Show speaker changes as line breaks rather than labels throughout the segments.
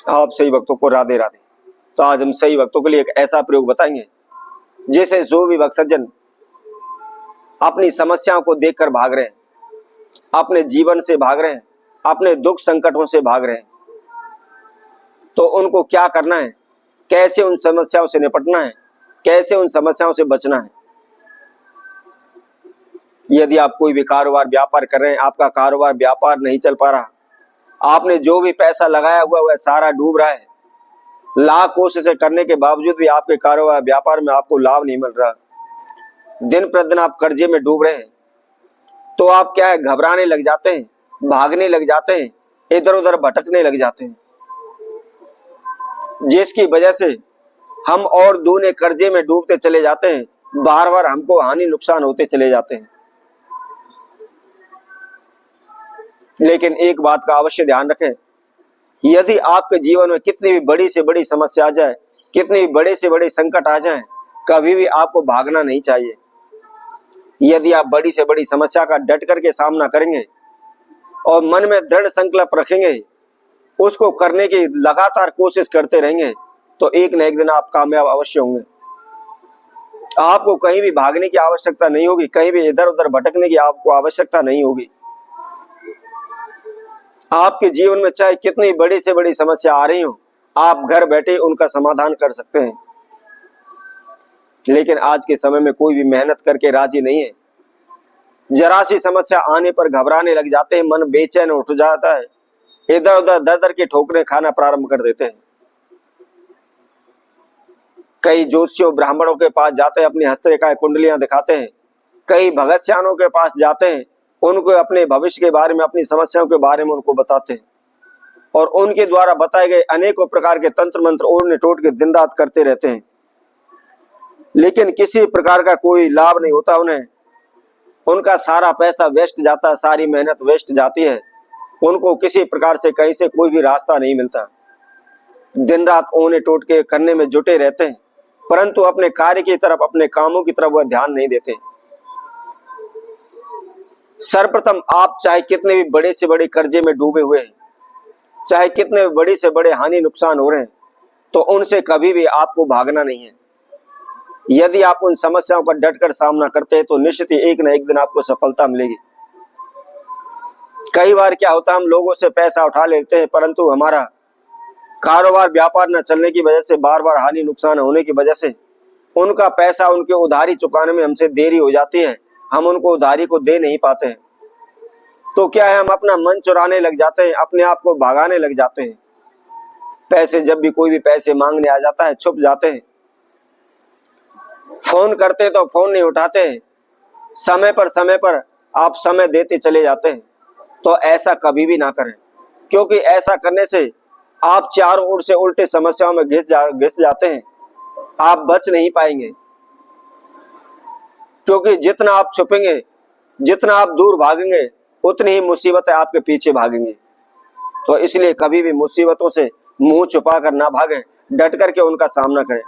आप सही भक्तों को राधे राधे। तो आज हम सही भक्तों के लिए एक ऐसा प्रयोग बताएंगे जैसे जो भी भक्त सज्जन अपनी समस्याओं को देखकर भाग रहे हैं, अपने जीवन से भाग रहे हैं, अपने दुख संकटों से भाग रहे हैं, तो उनको क्या करना है, कैसे उन समस्याओं से निपटना है, कैसे उन समस्याओं से बचना है। यदि आप कोई भी कारोबार व्यापार कर रहे हैं, आपका कारोबार व्यापार नहीं चल पा रहा, आपने जो भी पैसा लगाया हुआ वह सारा डूब रहा है, लाख कोशिशें करने के बावजूद भी आपके कारोबार व्यापार में आपको लाभ नहीं मिल रहा, दिन प्रतिदिन आप कर्जे में डूब रहे हैं, तो आप क्या है, घबराने लग जाते हैं, भागने लग जाते हैं, इधर उधर भटकने लग जाते हैं, जिसकी वजह से हम और दूने कर्जे में डूबते चले जाते हैं, बार बार हमको हानि नुकसान होते चले जाते हैं। लेकिन एक बात का अवश्य ध्यान रखें, यदि आपके जीवन में कितनी भी बड़ी से बड़ी समस्या आ जाए, कितनी भी बड़े से बड़े संकट आ जाएं, कभी भी आपको भागना नहीं चाहिए। यदि आप बड़ी से बड़ी समस्या का डट करके सामना करेंगे और मन में दृढ़ संकल्प रखेंगे, उसको करने की लगातार कोशिश करते रहेंगे, तो एक न एक दिन आप कामयाब अवश्य होंगे। आपको कहीं भी भागने की आवश्यकता नहीं होगी, कहीं भी इधर उधर भटकने की आपको आवश्यकता नहीं होगी। आपके जीवन में चाहे कितनी बड़ी से बड़ी समस्या आ रही हो, आप घर बैठे उनका समाधान कर सकते हैं। लेकिन आज के समय में कोई भी मेहनत करके राजी नहीं है। जरा सी समस्या आने पर घबराने लग जाते हैं, मन बेचैन उठ जाता है, इधर उधर दर दर की ठोकरें खाना प्रारंभ कर देते हैं। कई ज्योतिषियों ब्राह्मणों के पास जाते हैं, अपनी हस्तरेखाएं कुंडलियां दिखाते हैं। कई भगतसियानों के पास जाते हैं, उनको अपने भविष्य के बारे में, अपनी समस्याओं के बारे में उनको बताते हैं, और उनके द्वारा बताए गए अनेकों प्रकार के तंत्र मंत्र ओढ़ने टोट के दिन रात करते रहते हैं। लेकिन किसी प्रकार का कोई लाभ नहीं होता उन्हें। उनका सारा पैसा वेस्ट जाता है, सारी मेहनत वेस्ट जाती है। उनको किसी प्रकार से कहीं से कोई भी रास्ता नहीं मिलता। दिन रात ओने टोट के करने में जुटे रहते हैं, परंतु अपने कार्य की तरफ, अपने कामों की तरफ वह ध्यान नहीं देते। सर्वप्रथम आप चाहे कितने भी बड़े से बड़े कर्जे में डूबे हुए हैं, चाहे कितने बड़े से बड़े हानि नुकसान हो रहे हैं, तो उनसे कभी भी आपको भागना नहीं है। यदि आप उन समस्याओं का डटकर सामना करते हैं, तो निश्चित ही एक न एक दिन आपको सफलता मिलेगी। कई बार क्या होता है, हम लोगों से पैसा उठा लेते हैं, परंतु हमारा कारोबार व्यापार न चलने की वजह से, बार बार हानि नुकसान होने की वजह से उनका पैसा, उनके उधारी चुकाने में हमसे देरी हो जाती है, हम उनको उधारी को दे नहीं पाते हैं। तो क्या है, हम अपना मन चुराने लग जाते हैं, अपने आप को भागाने लग जाते हैं। पैसे, जब भी कोई भी पैसे मांगने आ जाता है, छुप जाते हैं। फोन करते तो फोन नहीं उठाते, समय पर आप समय देते चले जाते हैं। तो ऐसा कभी भी ना करें, क्योंकि ऐसा करने से आप चारों ओर से उल्टे समस्याओं में घिस जाते हैं, आप बच नहीं पाएंगे। क्योंकि जितना आप छुपेंगे, जितना आप दूर भागेंगे, उतनी ही मुसीबतें आपके पीछे भागेंगी। तो इसलिए कभी भी मुसीबतों से मुंह छुपा कर ना भागें, डट करके उनका सामना करें।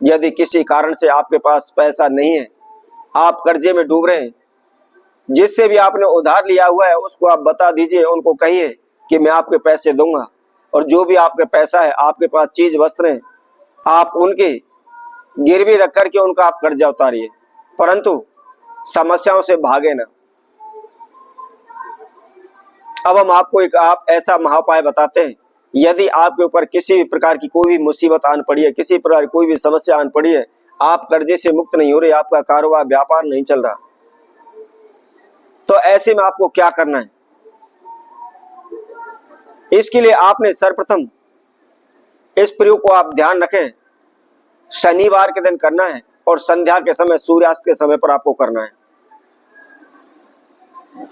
यदि किसी कारण से आपके पास पैसा नहीं है, आप कर्जे में डूब रहे हैं, जिससे भी आपने उधार लिया हुआ है उसको आप बता दीजिए, उनको कहिए कि मैं आपके पैसे दूंगा, और जो भी आपके पैसा है, आपके पास चीज वस्त्र है, आप उनकी गिरवी रख करके उनका आप कर्जा उतारिए, परंतु समस्याओं से भागे ना। अब हम आपको एक ऐसा महाउपाय बताते हैं। यदि आपके ऊपर किसी भी प्रकार की कोई भी मुसीबत आन पड़ी है, किसी प्रकार की कोई भी समस्या आन पड़ी है, आप कर्जे से मुक्त नहीं हो रहे, आपका कारोबार व्यापार नहीं चल रहा, तो ऐसे में आपको क्या करना है? इसके लिए आपने सर्वप्रथम इस प्रयोग को आप ध्यान रखें, शनिवार के दिन करना है, और संध्या के समय, सूर्यास्त के समय पर आपको करना है।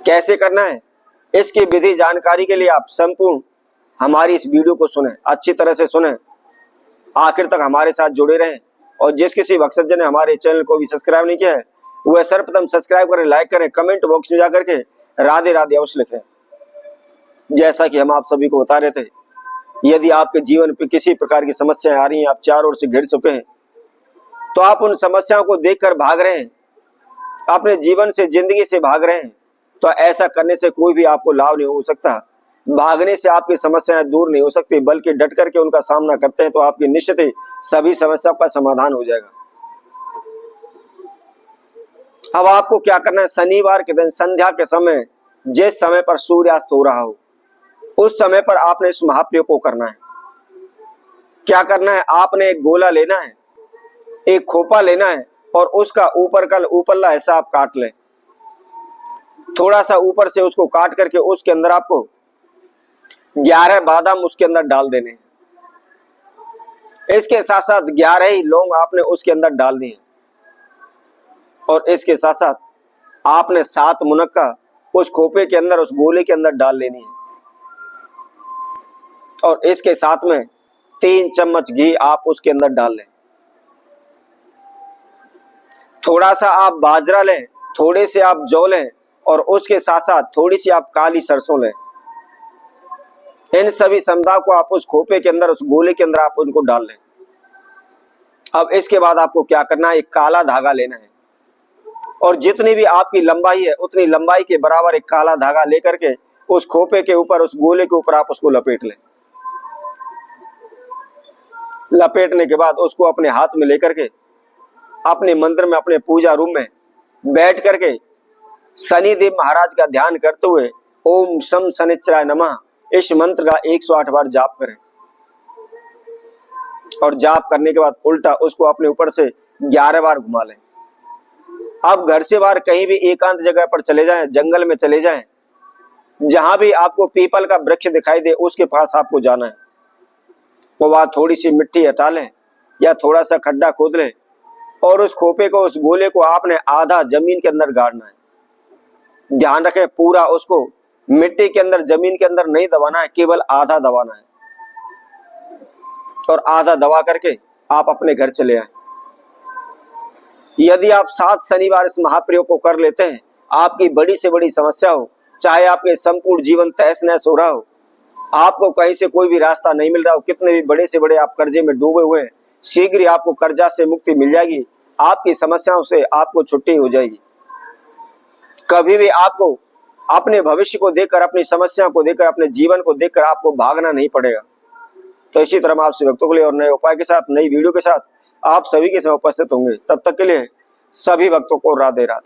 कैसे करना है, इसकी विधि जानकारी के लिए आप संपूर्ण हमारी इस वीडियो को सुने, अच्छी तरह से सुने, आखिर तक हमारे साथ जुड़े रहें। और जिस किसी भक्त सज्जन ने हमारे चैनल को भी सब्सक्राइब नहीं किया है, वह सर्वप्रथम सब्सक्राइब करें, लाइक करें, कमेंट बॉक्स में जाकर के राधे राधे अवश्य लिखें। जैसा कि हम आप सभी को बता रहे थे, यदि आपके जीवन पे किसी प्रकार की समस्याएं आ रही हैं, आप चारों ओर से घिर चुके हैं, तो आप उन समस्याओं को देखकर भाग रहे हैं, अपने जीवन से, जिंदगी से भाग रहे हैं, तो ऐसा करने से कोई भी आपको लाभ नहीं हो सकता। भागने से आपकी समस्याएं दूर नहीं हो सकती, बल्कि डट करके उनका सामना करते हैं तो आपकी निश्चित ही सभी समस्याओं का समाधान हो जाएगा। अब आपको क्या करना है, शनिवार के दिन संध्या के समय जिस समय पर सूर्यास्त हो रहा हो उस समय पर आपने इस महाप्रयोग को करना है। क्या करना है, आपने एक गोला लेना है, एक खोपा लेना है और उसका ऊपरला हिस्सा आप काट लें। थोड़ा सा ऊपर से उसको काट करके उसके अंदर आपको 11 बादाम उसके अंदर डाल देने हैं। इसके साथ साथ 11 ही लौंग आपने उसके अंदर डाल दिए और इसके साथ साथ आपने 7 मुनक्का उस खोपे के अंदर, उस गोले के अंदर डाल लेनी है और इसके साथ में 3 चम्मच घी आप उसके अंदर डाल लें। थोड़ा सा आप बाजरा लें, थोड़े से आप जौ लें और उसके साथ साथ थोड़ी सी आप काली सरसों लें। इन सभी समुदाय को आप उस खोपे के अंदर, उस गोले के अंदर आप उनको डाल लें। अब इसके बाद आपको क्या करना है, एक काला धागा लेना है और जितनी भी आपकी लंबाई है उतनी लंबाई के बराबर एक काला धागा लेकर के उस खोपे के ऊपर, उस गोले के ऊपर आप उसको लपेट लें। लपेटने के बाद उसको अपने हाथ में लेकर के अपने मंदिर में, अपने पूजा रूम में बैठ करके शनिदेव महाराज का ध्यान करते हुए ओम शम शनिश्चराय नमः इस मंत्र का 108 बार जाप करें और जाप करने के बाद उल्टा उसको अपने ऊपर से 11 बार घुमा लें। आप घर से बाहर कहीं भी एकांत जगह पर चले जाएं, जंगल में चले जाएं, जहां भी आपको पीपल का वृक्ष दिखाई दे उसके पास आपको जाना है। वो वहां थोड़ी सी मिट्टी हटा लें या थोड़ा सा खड्डा खोद लें और उस खोपे को, उस गोले को आपने आधा जमीन के अंदर गाड़ना है। ध्यान रखें, पूरा उसको मिट्टी के अंदर, जमीन के अंदर नहीं दबाना है, केवल आधा दबाना है और आधा दबा करके आप अपने घर चले आए। यदि आप 7 शनिवार इस महाप्रयोग को कर लेते हैं, आपकी बड़ी से बड़ी समस्या हो, चाहे आपके संपूर्ण जीवन तहस नहस हो रहा हो, आपको कहीं से कोई भी रास्ता नहीं मिल रहा हो, कितने भी बड़े से बड़े आप कर्जे में डूबे हुए हैं, शीघ्र ही आपको कर्जा से मुक्ति मिल जाएगी। आपकी समस्याओं से आपको छुट्टी हो जाएगी। कभी भी आपको अपने भविष्य को देखकर, अपनी समस्या को देखकर, अपने जीवन को देखकर आपको भागना नहीं पड़ेगा। तो इसी तरह हम आपसे भक्तों के लिए और नए उपाय के साथ, नई वीडियो के साथ आप सभी के समय उपस्थित होंगे। तब तक के लिए सभी भक्तों को राधे राधे।